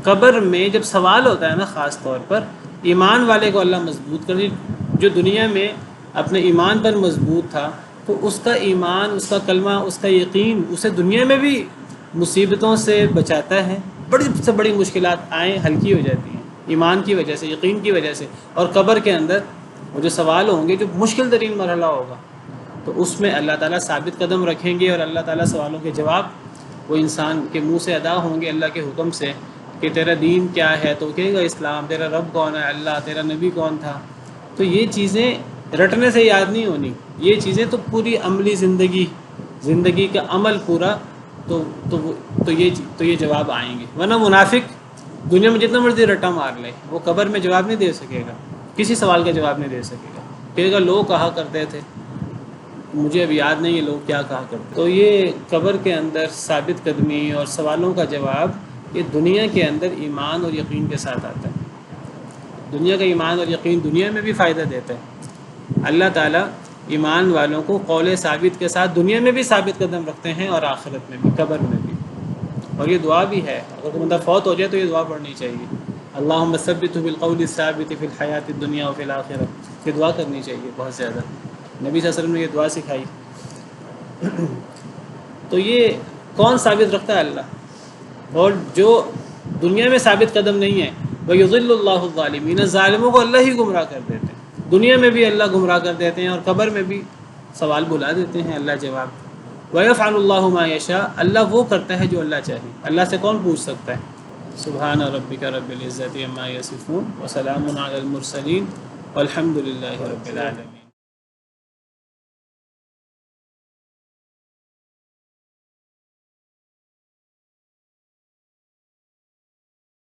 قبر میں جب سوال ہوتا ہے نا، خاص طور پر ایمان والے کو اللہ مضبوط کر، جو دنیا میں اپنے ایمان پر مضبوط تھا تو اس کا ایمان، اس کا کلمہ، اس کا یقین اسے دنیا میں بھی مصیبتوں سے بچاتا ہے. بڑی سے بڑی مشکلات آئیں ہلکی ہو جاتی ہیں ایمان کی وجہ سے، یقین کی وجہ سے. اور قبر کے اندر وہ جو سوال ہوں گے، جو مشکل ترین مرحلہ ہوگا، تو اس میں اللہ تعالیٰ ثابت قدم رکھیں گے، اور اللہ تعالیٰ سوالوں کے جواب وہ انسان کے منہ سے ادا ہوں گے اللہ کے حکم سے، کہ تیرا دین کیا ہے، تو کہے گا اسلام. تیرا رب کون ہے؟ اللہ. تیرا نبی کون تھا؟ تو یہ چیزیں رٹنے سے یاد نہیں ہونی، یہ چیزیں تو پوری عملی زندگی کا عمل پورا، تو یہ جواب آئیں گے. ورنہ منافق دنیا میں جتنا مرضی رٹا مار لے، وہ قبر میں جواب نہیں دے سکے گا، کسی سوال کا جواب نہیں دے سکے گا۔ کہے گا لوگ کہا کرتے تھے، مجھے اب یاد نہیں ہے لوگ کیا کہا کرتے۔ تو یہ قبر کے اندر ثابت قدمی اور سوالوں کا جواب یہ دنیا کے اندر ایمان اور یقین کے ساتھ آتا ہے۔ دنیا کا ایمان اور یقین دنیا میں بھی فائدہ دیتا ہے۔ اللہ تعالیٰ ایمان والوں کو قول ثابت کے ساتھ دنیا میں بھی ثابت قدم رکھتے ہیں اور آخرت میں بھی، قبر میں بھی۔ اور یہ دعا بھی ہے، اگر کوئی بندہ فوت ہو جائے تو یہ دعا پڑھنی چاہیے، اللہم ثبتہ بالقول الثابت فی الحیات الدنیا وفی الآخرہ۔ یہ دعا کرنی چاہیے بہت زیادہ، نبی صلی اللہ علیہ وسلم نے یہ دعا سکھائی۔ تو یہ کون ثابت رکھتا ہے؟ اللہ۔ اور جو دنیا میں ثابت قدم نہیں ہے، وَيُضِلُّ اللَّهُ الظَّالِمِينَ، ظالموں کو اللہ ہی گمراہ کر دیتے ہیں، دنیا میں بھی اللہ گمراہ کر دیتے ہیں اور قبر میں بھی سوال بلا دیتے ہیں اللہ جواب۔ وَيَفْعَلُ اللَّهُ مَا يَشَاءُ، اللہ وہ کرتا ہے جو اللہ چاہے، اللہ سے کون پوچھ سکتا ہے؟ سبحان ربک رب العزت عما یصفون وسلام علی المرسلین والحمد للہ رب العالمین۔